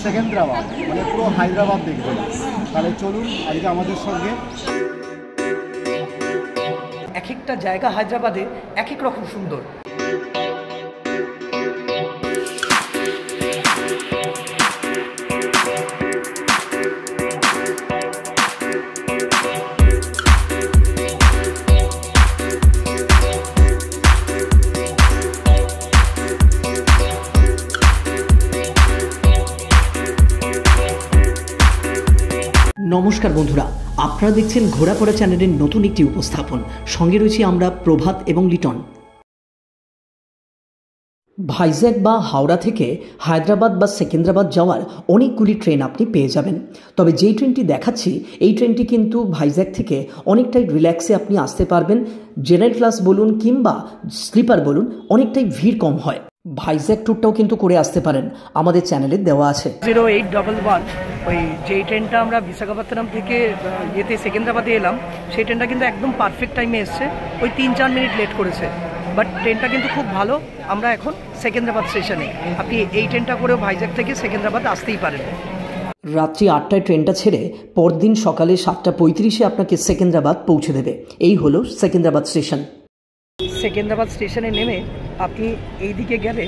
সেকেন্দ্রাবাদ, মানে পুরো হায়দ্রাবাদ দেখবেন। তাহলে চলুন আজকে আমাদের সঙ্গে। এক একটা জায়গা হায়দ্রাবাদে এক এক রকম সুন্দর। নমস্কার বন্ধুরা, আপনারা দেখছেন ঘোরাপড়া চ্যানেলের নতুন একটি উপস্থাপন। সঙ্গে রয়েছি আমরা প্রভাত এবং লিটন। ভাইজ্যাক বা হাওড়া থেকে হায়দ্রাবাদ বা সেকেন্দ্রাবাদ যাওয়ার অনেকগুলি ট্রেন আপনি পেয়ে যাবেন। তবে যেই ট্রেনটি দেখাচ্ছি এই ট্রেনটি কিন্তু ভাইজ্যাক থেকে অনেকটাই রিল্যাক্সে আপনি আসতে পারবেন। জেনারেল ক্লাস বলুন কিংবা স্লিপার বলুন, অনেকটাই ভিড় কম হয়। ভাইজ্যাক ট্যুরটাও কিন্তু করে আসতে পারেন, আমাদের চ্যানেলে দেওয়া আছে। 0811 ওই যেই ট্রেনটা আমরা বিশাখাপত্তনম থেকে সেকেন্দ্রাবাদে এলাম, সেই ট্রেনটা কিন্তু একদম পারফেক্ট টাইমে এসছে। ওই 3-4 মিনিট লেট করেছে, বাট ট্রেনটা কিন্তু খুব ভালো। আমরা এখন সেকেন্দ্রাবাদ স্টেশনে, আপনি এই ট্রেনটা করেও ভাইজ্যাক থেকে সেকেন্দ্রাবাদ আসতেই পারেন। রাত্রি 8টায় ট্রেনটা ছেড়ে পরদিন সকালে 7:35-এ আপনাকে সেকেন্দ্রাবাদ পৌঁছে দেবে। এই হলো সেকেন্দ্রাবাদ স্টেশন। সেকেন্দ্রাবাদ স্টেশনে নেমে আপনি এই দিকে গেলে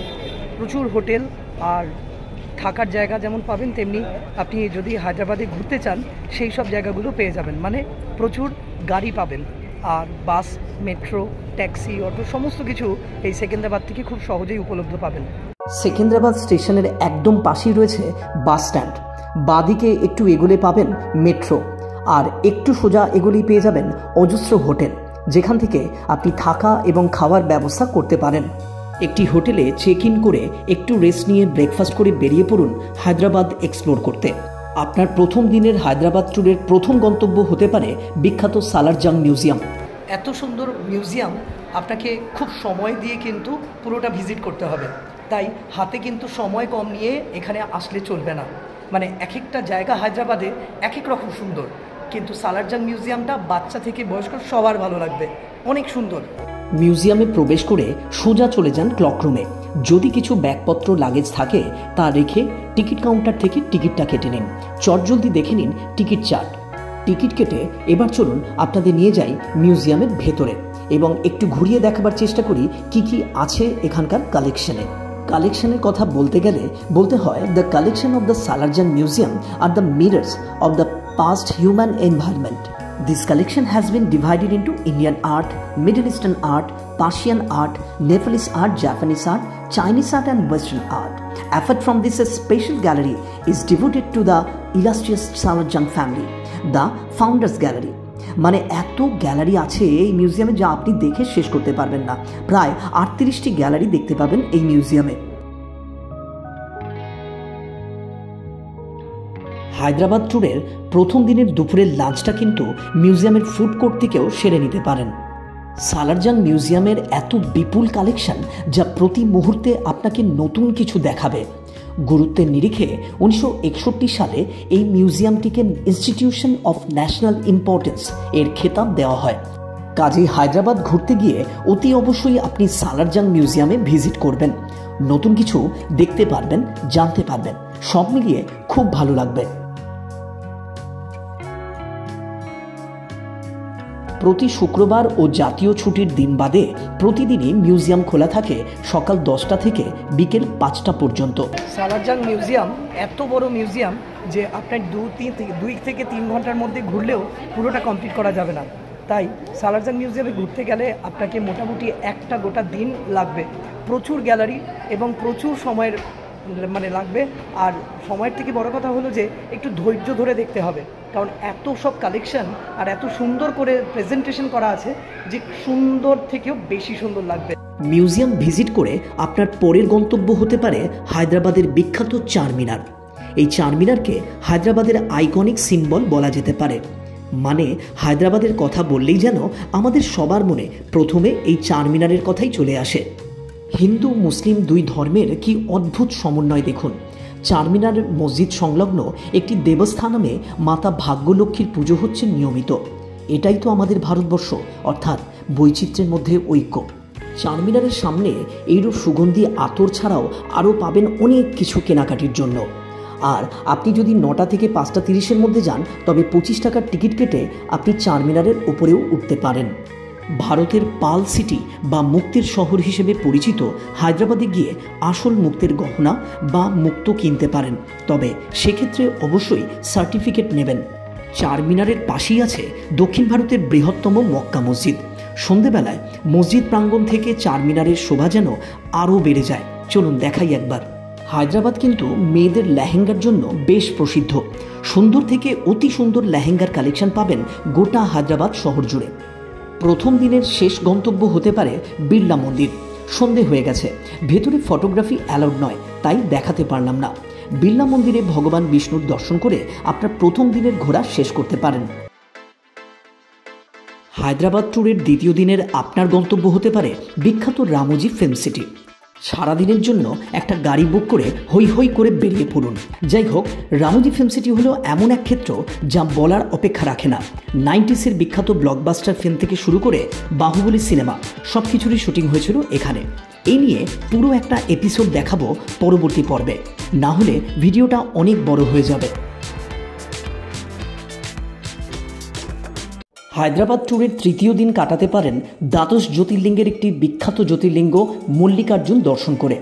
প্রচুর হোটেল আর থাকার জায়গা যেমন পাবেন, তেমনি আপনি যদি হায়দ্রাবাদে ঘুরতে চান সেই সব জায়গাগুলো পেয়ে যাবেন। মানে প্রচুর গাড়ি পাবেন, আর বাস, মেট্রো, ট্যাক্সি, অটো সমস্ত কিছু এই সেকেন্দ্রাবাদ থেকে খুব সহজেই উপলব্ধ পাবেন। সেকেন্দ্রাবাদ স্টেশনের একদম পাশেই রয়েছে বাস স্ট্যান্ড। বাঁদিকে একটু এগোলে পাবেন মেট্রো, আর একটু সোজা এগোলেই পেয়ে যাবেন অজস্র হোটেল, যেখান থেকে আপনি থাকা এবং খাওয়ার ব্যবস্থা করতে পারেন। একটি হোটেলে চেক ইন করে একটু রেস্ট নিয়ে ব্রেকফাস্ট করে বেরিয়ে পড়ুন হায়দ্রাবাদ এক্সপ্লোর করতে। আপনার প্রথম দিনের হায়দ্রাবাদ ট্যুরের প্রথম গন্তব্য হতে পারে বিখ্যাত সালারজাং মিউজিয়াম। এত সুন্দর মিউজিয়াম আপনাকে খুব সময় দিয়ে কিন্তু পুরোটা ভিজিট করতে হবে, তাই হাতে কিন্তু সময় কম নিয়ে এখানে আসলে চলবে না। মানে এক একটা জায়গা হায়দ্রাবাদে এক এক রকম সুন্দর, কিন্তু সালারজাং মিউজিয়ামটা বাচ্চা থেকে বয়স্ক সবার ভালো লাগবে, অনেক সুন্দর। মিউজিয়ামে প্রবেশ করে সোজা চলে যান ক্লক রুমে। যদি কিছু ব্যাগপত্র লাগেজ থাকে তা রেখে টিকিট কাউন্টার থেকে টিকিটটা কেটে নিন। চটজলদি দেখে নিন টিকিট চার্ট। টিকিট কেটে এবার চলুন আপনাদের নিয়ে যাই মিউজিয়ামের ভেতরে এবং একটু ঘুরিয়ে দেখাবার চেষ্টা করি কি কি আছে এখানকার কালেকশনে। কালেকশনের কথা বলতে গেলে বলতে হয়, the collection of the Salar Jung museum আর the mirrors of the past human environment. This collection has been divided into Indian art, Middle Eastern art, Persian art, Nepalese art, Japanese art, Chinese art and Western art. Apart from this, a special gallery is devoted to the illustrious Salarjung family, the Founders Gallery. মানে এত gallery আছে এই মিউজিয়ামে যা আপনি দেখে শেষ করতে পারবেন না। প্রায় 38টি গ্যালারি দেখতে পাবেন এই মিউজিয়ামে। হায়দ্রাবাদ ট্যুরের প্রথম দিনের দুপুরের লাঞ্চটা কিন্তু মিউজিয়ামের ফুড কোর্ট থেকেও সেরে নিতে পারেন। সালারজাং মিউজিয়ামের এত বিপুল কালেকশন যা প্রতি মুহূর্তে আপনাকে নতুন কিছু দেখাবে। গুরুত্বের নিরিখে 1961 সালে এই মিউজিয়ামটিকে ইনস্টিটিউশন অফ ন্যাশনাল ইম্পর্টেন্স এর খেতাব দেওয়া হয়। কাজেই হায়দ্রাবাদ ঘুরতে গিয়ে অতি অবশ্যই আপনি সালারজাং মিউজিয়ামে ভিজিট করবেন। নতুন কিছু দেখতে পারবেন, জানতে পারবেন, সব মিলিয়ে খুব ভালো লাগবে। প্রতি শুক্রবার ও জাতীয় ছুটির দিন বাদে প্রতিদিনই মিউজিয়াম খোলা থাকে সকাল 10টা থেকে বিকেল 5টা পর্যন্ত। সালারজাং মিউজিয়াম এত বড় মিউজিয়াম যে আপনার 2 থেকে 3 ঘন্টার মধ্যে ঘুরলেও পুরোটা কমপ্লিট করা যাবে না। তাই সালারজাং মিউজিয়ামে ঘুরতে গেলে আপনাকে মোটামুটি একটা গোটা দিন লাগবে। প্রচুর গ্যালারি এবং প্রচুর সময়ের লাগবে। আর সময়ের থেকে বড় কথা হলো যে একটু ধৈর্য ধরে দেখতে হবে, কারণ এত সব কালেকশন আর এত সুন্দর করে প্রেজেন্টেশন করা আছে যে সুন্দর থেকেও বেশি সুন্দর লাগবে। মিউজিয়াম ভিজিট করে আপনার পরের গন্তব্য হতে পারে হায়দ্রাবাদের বিখ্যাত চারমিনার। এই চারমিনারকে হায়দ্রাবাদের আইকনিক সিম্বল বলা যেতে পারে। মানে হায়দ্রাবাদের কথা বললেই যেন আমাদের সবার মনে প্রথমে এই চারমিনারের কথাই চলে আসে। হিন্দু মুসলিম দুই ধর্মের কি অদ্ভুত সমন্বয় দেখুন। চারমিনার মসজিদ সংলগ্ন একটি দেবস্থানে মাতা ভাগ্যলক্ষ্মীর পুজো হচ্ছে নিয়মিত। এটাই তো আমাদের ভারতবর্ষ, অর্থাৎ বৈচিত্র্যের মধ্যে ঐক্য। চারমিনারের সামনে এইরূপ সুগন্ধি আতর ছাড়াও আরও পাবেন অনেক কিছু কেনাকাটির জন্য। আর আপনি যদি 9টা থেকে 5টা 30-এর মধ্যে যান তবে 25 টাকার টিকিট কেটে আপনি চারমিনারের উপরেও উঠতে পারেন। ভারতের পাল সিটি বা মুক্তের শহর হিসেবে পরিচিত হায়দ্রাবাদে গিয়ে আসল মুক্তের গহনা বা মুক্ত কিনতে পারেন, তবে সেক্ষেত্রে অবশ্যই সার্টিফিকেট নেবেন। চারমিনারের পাশেই আছে দক্ষিণ ভারতের বৃহত্তম মক্কা মসজিদ। সন্ধেবেলায় মসজিদ প্রাঙ্গণ থেকে চারমিনারের শোভা যেন আরও বেড়ে যায়। চলুন দেখাই একবার। হায়দ্রাবাদ কিন্তু মেয়েদের লেহেঙ্গার জন্য বেশ প্রসিদ্ধ। সুন্দর থেকে অতি সুন্দর লেহেঙ্গার কালেকশন পাবেন গোটা হায়দ্রাবাদ শহর জুড়ে। প্রথম দিনের শেষ গন্তব্য হতে পারে বিড়লা মন্দির। সন্ধে হয়ে গেছে, ভেতরে ফটোগ্রাফি অ্যালাউড নয়, তাই দেখাতে পারলাম না। বিড়লা মন্দিরে ভগবান বিষ্ণুর দর্শন করে আপনার প্রথম দিনের ঘোরা শেষ করতে পারেন। হায়দ্রাবাদ ট্যুরের দ্বিতীয় দিনের আপনার গন্তব্য হতে পারে বিখ্যাত রামোজি ফিল্ম সিটি। সারাদিনের জন্য একটা গাড়ি বুক করে হৈ হৈ করে বেরিয়ে পড়ুন। যাই হোক, রামোজি ফিল্ম সিটি হলো এমন এক ক্ষেত্র যা বলার অপেক্ষা রাখে না। 90s-এর বিখ্যাত ব্লকবাস্টার ফিল্ম থেকে শুরু করে বাহুবলী সিনেমা সব কিছুরই শুটিং হয়েছিল এখানে। এই নিয়ে পুরো একটা এপিসোড দেখাবো পরবর্তী পর্বে, না হলে ভিডিওটা অনেক বড় হয়ে যাবে। হায়দ্রাবাদ ট্যুরের তৃতীয় দিন কাটাতে পারেন দ্বাদশ জ্যোতির্লিঙ্গের একটি বিখ্যাত জ্যোতির্লিঙ্গ মল্লিকার্জুন দর্শন করে।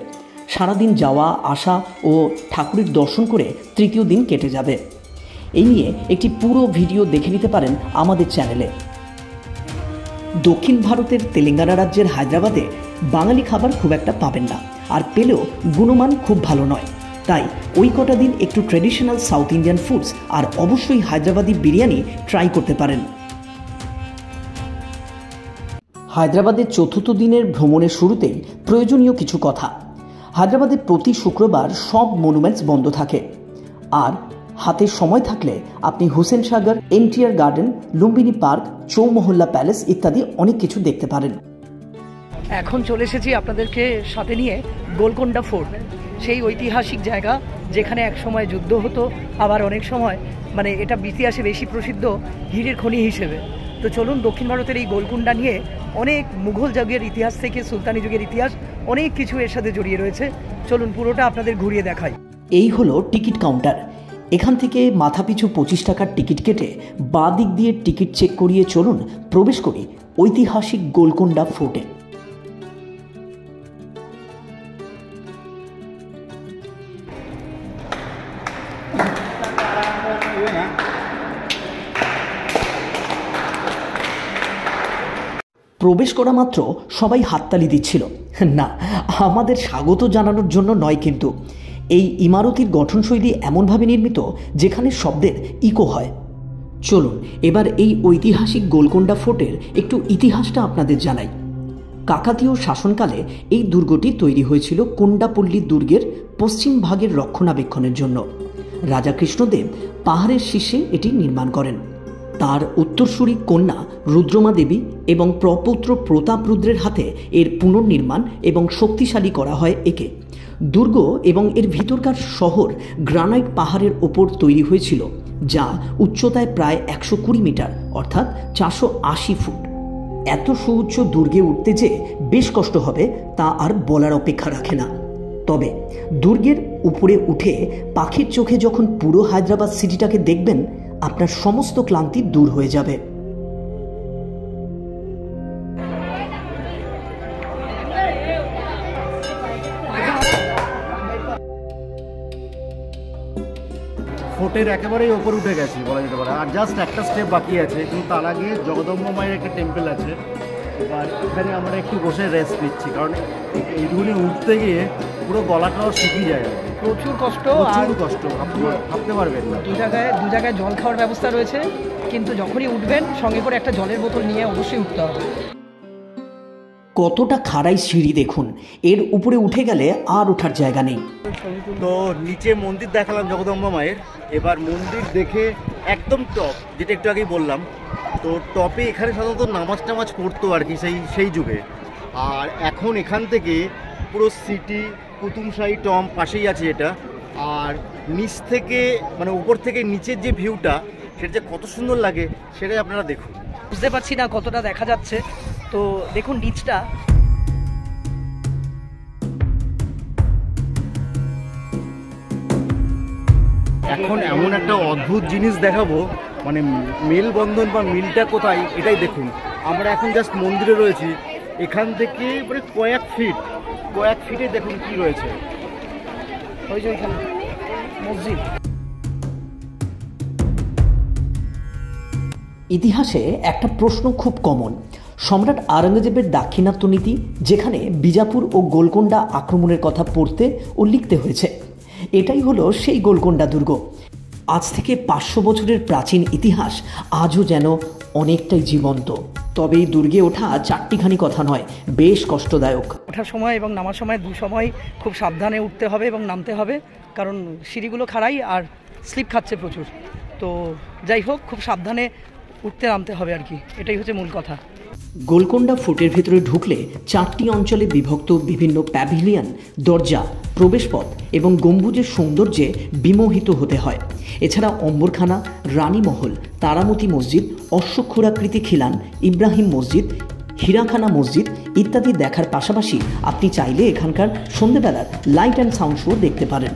সারাদিন যাওয়া আসা ও ঠাকুরের দর্শন করে তৃতীয় দিন কেটে যাবে। এই নিয়ে একটি পুরো ভিডিও দেখে নিতে পারেন আমাদের চ্যানেলে। দক্ষিণ ভারতের তেলেঙ্গানা রাজ্যের হায়দ্রাবাদে বাঙালি খাবার খুব একটা পাবেন না, আর পেলেও গুণমান খুব ভালো নয়। তাই ওই কটা দিন একটু ট্র্যাডিশনাল সাউথ ইন্ডিয়ান ফুডস আর অবশ্যই হায়দ্রাবাদি বিরিয়ানি ট্রাই করতে পারেন। হায়দ্রাবাদের চতুর্থ দিনের ভ্রমণের শুরুতেই প্রয়োজনীয় কিছু কথা। হায়দ্রাবাদে প্রতি শুক্রবার সব মনুমেন্টস বন্ধ থাকে, আর হাতে সময় থাকলে আপনি Hussain Sagar, NTR garden, Lumbini park, Chowmahalla palace ইত্যাদি অনেক কিছু দেখতে পারেন। এখন চলে এসেছি আপনাদেরকে সাথে নিয়ে গোলকোন্ডা ফোর্ট, সেই ঐতিহাসিক জায়গা যেখানে এক সময় যুদ্ধ হতো, আবার অনেক সময় এটা ইতিহাসে বেশি প্রসিদ্ধ হীরের খনি হিসেবে। তো চলুন, দক্ষিণ ভারতের এই গোলকুন্ডা নিয়ে অনেক মুঘল যুগের ইতিহাস থেকে সুলতানি যুগের ইতিহাস অনেক কিছু এর সাথে জড়িয়ে রয়েছে। চলুন পুরোটা আপনাদের ঘুরিয়ে দেখাই। এই হলো টিকিট কাউন্টার। এখান থেকে মাথাপিছু 25 টাকার টিকিট কেটে বাঁ দিক দিয়ে টিকিট চেক করিয়ে চলুন প্রবেশ করি ঐতিহাসিক গোলকুন্ডা ফোর্টে। প্রবেশ করা মাত্র সবাই হাততালি দিচ্ছিল। না, আমাদের স্বাগত জানানোর জন্য নয়, কিন্তু এই ইমারতির গঠনশৈলী এমনভাবে নির্মিত যেখানে শব্দের ইকো হয়। চলুন এবার এই ঐতিহাসিক গোলকোন্ডা ফোর্টের একটু ইতিহাসটা আপনাদের জানাই। কাকাতীয় শাসনকালে এই দুর্গটি তৈরি হয়েছিল কোন্ডাপল্লী দুর্গের পশ্চিম ভাগের রক্ষণাবেক্ষণের জন্য। রাজা কৃষ্ণদেব পাহাড়ের শীর্ষে এটি নির্মাণ করেন। তার উত্তরসূরি কন্যা রুদ্রমা দেবী এবং প্রপৌত্র প্রতাপরুদ্রের হাতে এর পুনর্নির্মাণ এবং শক্তিশালী করা হয় একে। দুর্গ এবং এর ভিতরকার শহর গ্রানাইট পাহাড়ের ওপর তৈরি হয়েছিল, যা উচ্চতায় প্রায় 120 মিটার অর্থাৎ 480 ফুট। এত সুউচ্চ দুর্গে উঠতে যে বেশ কষ্ট হবে তা আর বলার অপেক্ষা রাখে না। তবে দুর্গের উপরে উঠে পাখির চোখে যখন পুরো হায়দ্রাবাদ সিটিটাকে দেখবেন, আপনার সমস্ত ক্লান্তি দূর হয়ে যাবে। ফোর্টের একেবারেই ওপর উঠে গেছি বলা যেতে পারে, আর জাস্ট একটা স্টেপ বাকি আছে। কিন্তু তার আগে জগদম্বা মায়ের একটা টেম্পল আছে। এবার এখানে আমরা একটু বসে রেস্ট নিচ্ছি, কারণ এইটুকুনি উঠতে গিয়ে পুরো গলাটাও শুকিয়ে যায়। প্রচুর কষ্ট, প্রচুর কষ্ট, ভাবতে পারবেন না। দু জায়গায় জল খাওয়ার ব্যবস্থা রয়েছে, কিন্তু যখনই উঠবেন সঙ্গে করে একটা জলের বোতল নিয়ে অবশ্যই উঠতে হবে। কতটা খাড়াই সিঁড়ি দেখুন, এর উপরে উঠে গেলে আর ওঠার জায়গা নেই। তো নিচে মন্দির দেখালাম জগদম্বা মায়ের। এবার মন্দির দেখে একদম টপ, যেটা একটু আগেই বললাম, তো টপে এখানে সাধারণত নামাজ পড়তো আর কি সেই যুগে। আর এখন এখান থেকে পুরো সিটি, কুতুবশাহী টম্ব পাশেই আছে এটা। আর নিচ থেকে উপর থেকে নিচের যে ভিউটা, সেটা যে কত সুন্দর লাগে সেটাই আপনারা দেখুন। বুঝতে পারছি না কতটা দেখা যাচ্ছে, তো দেখুন নিচটা। এখন এমন একটা অদ্ভুত জিনিস দেখাবো, মানে মেলবন্ধন বা মিলটা কোথায় এটাই দেখুন। আমরা এখন জাস্ট মন্দিরে রয়েছি, এখান থেকে মানে কয়েক ফিটে দেখুন কি রয়েছে, ওই যে ওইখানে মসজিদ। ইতিহাসে একটা প্রশ্ন খুব কমন, সম্রাট আওরঙ্গজেবের দাক্ষিণাত্য নীতি, যেখানে বিজাপুর ও গোলকোন্ডা আক্রমণের কথা পড়তে ও লিখতে হয়েছে। এটাই হলো সেই গোলকোন্ডা দুর্গ। আজ থেকে 500 বছরের প্রাচীন ইতিহাস আজও যেন অনেকটাই জীবন্ত। তবে এই দুর্গে ওঠা চারটিখানি কথা নয়, বেশ কষ্টদায়ক। ওঠার সময় এবং নামার সময় দু সময় খুব সাবধানে উঠতে হবে এবং নামতে হবে, কারণ সিঁড়িগুলো খাড়াই আর স্লিপ খাচ্ছে প্রচুর। তো যাই হোক, খুব সাবধানে উঠতে নামতে হবে আর কি, এটাই হচ্ছে মূল কথা। গোলকোন্ডা ফোর্টের ভেতরে ঢুকলে 4টি অঞ্চলে বিভক্ত বিভিন্ন প্যাভিলিয়ন, দরজা, প্রবেশপথ এবং গম্বুজের সৌন্দর্যে বিমোহিত হতে হয়। এছাড়া অম্বরখানা, রানীমহল, তারামতি মসজিদ, অশ্বক্ষুরাকৃতি খিলান, ইব্রাহিম মসজিদ, হীরাখানা মসজিদ ইত্যাদি দেখার পাশাপাশি আপনি চাইলে এখানকার সন্ধ্যেবেলার লাইট অ্যান্ড সাউন্ড শো দেখতে পারেন।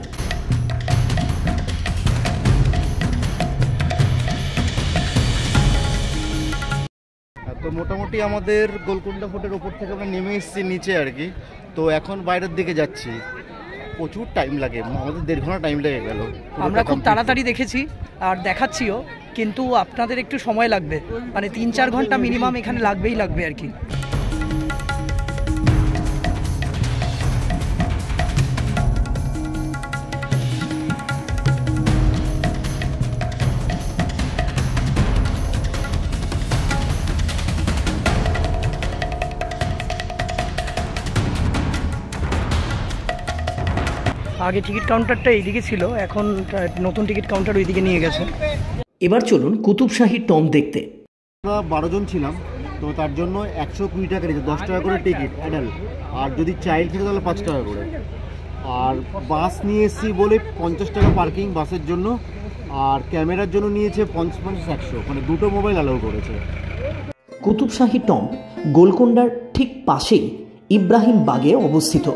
তো মোটামুটি আমাদের গোলকোন্ডা ফোর্টের ওপর থেকে আমরা নেমে এসেছি নিচে আর কি। তো এখন বাইরের দিকে যাচ্ছি, প্রচুর টাইম লাগে, আমাদের 1.5 ঘন্টা টাইম লেগে গেল। আমরা খুব তাড়াতাড়ি দেখেছি আর দেখাচ্ছিও, কিন্তু আপনাদের একটু সময় লাগবে, মানে 3-4 ঘন্টা মিনিমাম এখানে লাগবে আর কি। আগে টিকিট কাউন্টারটা এইদিকে ছিল, এখন নতুন টিকিট কাউন্টার ওইদিকে নিয়ে গেছে। এবার চলুন কুতুবশাহী টম্ব দেখতে। আমরা 12 জন ছিলাম, তো তার জন্য 120 টাকা নিয়েছে, 10 টাকা করে টিকিট অ্যাডাল্ট, আর যদি চাইল্ড থাকে তাহলে 5 টাকা করে। আর বাস নিয়ে এসেছি বলে 50 টাকা পার্কিং বাসের জন্য, আর ক্যামেরার জন্য নিয়েছে 50-100, মানে দুটো মোবাইল অ্যালাউ করেছে। কুতুবশাহী টম্ব গোলকোন্ডার ঠিক পাশেই ইব্রাহিম বাগে অবস্থিত।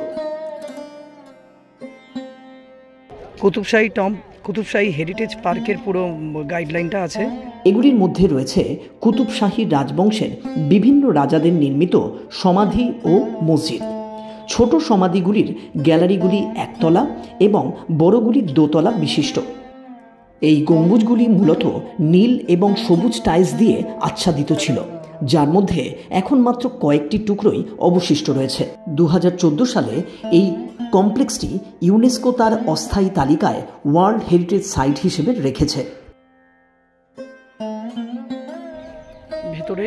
কুতুবশাহী টম্ব, কুতুবশাহী হেরিটেজ পার্কের পুরো গাইডলাইনটা আছে। এগুলির মধ্যে রয়েছে কুতুবশাহী রাজবংশের বিভিন্ন রাজাদের নির্মিত সমাধি ও মসজিদ। ছোট সমাধিগুলির গ্যালারিগুলি একতলা এবং বড়গুলি দোতলা বিশিষ্ট। এই গম্বুজগুলি মূলত নীল এবং সবুজ টাইলস দিয়ে আচ্ছাদিত ছিল, যার মধ্যে এখন মাত্র কয়েকটি টুকরোই অবশিষ্ট রয়েছে। 2014 সালে এই কমপ্লেক্সটি ইউনেস্কো তার অস্থায়ী তালিকায় ওয়ার্ল্ড হেরিটেজ সাইট হিসেবে রেখেছে। ভেতরে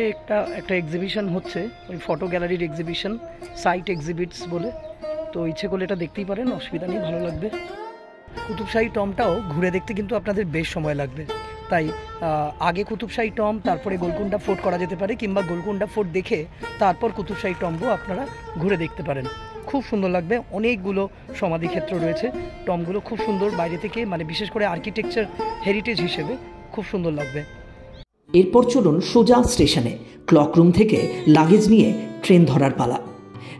একটা এক্সিবিশন হচ্ছে, ওই ফটো গ্যালারির এক্সিবিশন, সাইট এক্সিবিটস বলে। তো ইচ্ছে করলে এটা দেখতেই পারেন, অসুবিধা নেই, ভালো লাগবে। কুতুবশাহী টম্বটাও ঘুরে দেখতে কিন্তু আপনাদের বেশ সময় লাগবে, তাই আগে কুতুবশাহী টম্ব তারপরে গোলকোন্ডা ফোর্ট করা যেতে পারে, কিংবা গোলকোন্ডা ফোর্ট দেখে তারপর কুতুবশাহী টম্বও আপনারা ঘুরে দেখতে পারেন। খুব সুন্দর লাগবে, অনেকগুলো সমাধিক্ষেত্র রয়েছে, টম্বগুলো খুব সুন্দর বাইরে থেকে, মানে বিশেষ করে আর্কিটেকচার হেরিটেজ হিসেবে খুব সুন্দর লাগবে। এরপর চলুন সোজা স্টেশনে। ক্লক রুম থেকে লাগেজ নিয়ে ট্রেন ধরার পালা।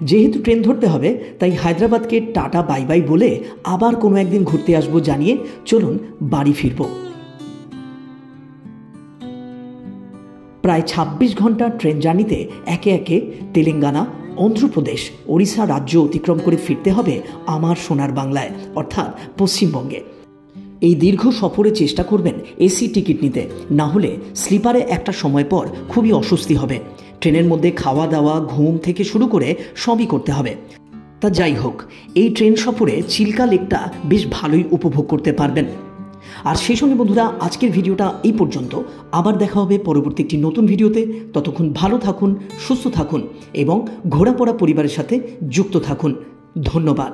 যেহেতু ট্রেন ধরতে হবে, তাই হায়দ্রাবাদকে টাটা বাই বাই বলে আবার কোনো একদিন ঘুরতে আসবো জানিয়ে চলুন বাড়ি ফিরব। প্রায় 26 ঘন্টা ট্রেন জার্নিতে একে একে তেলেঙ্গানা, অন্ধ্রপ্রদেশ, ওড়িশা রাজ্য অতিক্রম করে ফিরতে হবে আমার সোনার বাংলায়, অর্থাৎ পশ্চিমবঙ্গে। এই দীর্ঘ সফরে চেষ্টা করবেন এসি টিকিট নিতে, না হলে স্লিপারে একটা সময় পর খুবই অস্বস্তি হবে। ট্রেনের মধ্যে খাওয়া দাওয়া, ঘুম থেকে শুরু করে সবই করতে হবে। তা যাই হোক, এই ট্রেন সফরে চিল্কা লেকটা বেশ ভালোই উপভোগ করতে পারবেন। আর সেই সঙ্গে বন্ধুরা, আজকের ভিডিওটা এই পর্যন্ত। আবার দেখা হবে পরবর্তী একটি নতুন ভিডিওতে। ততক্ষণ ভালো থাকুন, সুস্থ থাকুন এবং ঘোরাপড়া পরিবারের সাথে যুক্ত থাকুন। ধন্যবাদ।